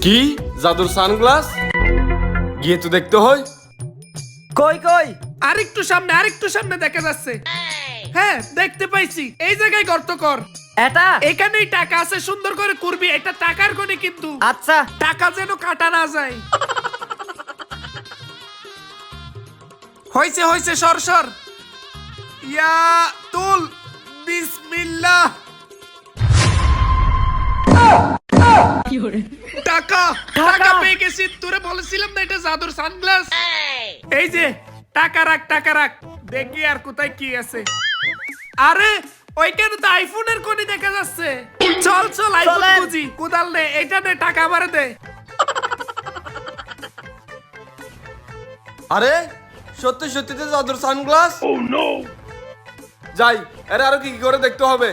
কি জাদুর সানগ্লাস? গিয়ে তো দেখতে হয়। কই কই? আরেকটু সামনে দেখা যাচ্ছে। হ্যাঁ, দেখতে পাইছি। এই জায়গায় গর্ত কর। এটা এখানেই টাকা আছে, সুন্দর করে করবি। এটা টাকার গনি কিন্তু। আচ্ছা। টাকা যেন কাটা না যায়। হইছে সর। ইয়া তুল, বিসমিল্লাহ। টাকা পেয়ে গেছি। তোরে বলেছিলাম না এটা জাদুর সানগ্লাস। এই যে টাকা রাখ। দেখি আর কোথায় কি আছে। আরে ওইখানে তো আইফোনের কোনি দেখা যাচ্ছে। চল আইফোন চলেন। খুঁজি। কোদাল নে, এটা নে, টাকা আমারে দে। আরে সত্যি তো জাদুর সানগ্লাস। যাই, আরে আরো কি কি করে দেখতে হবে।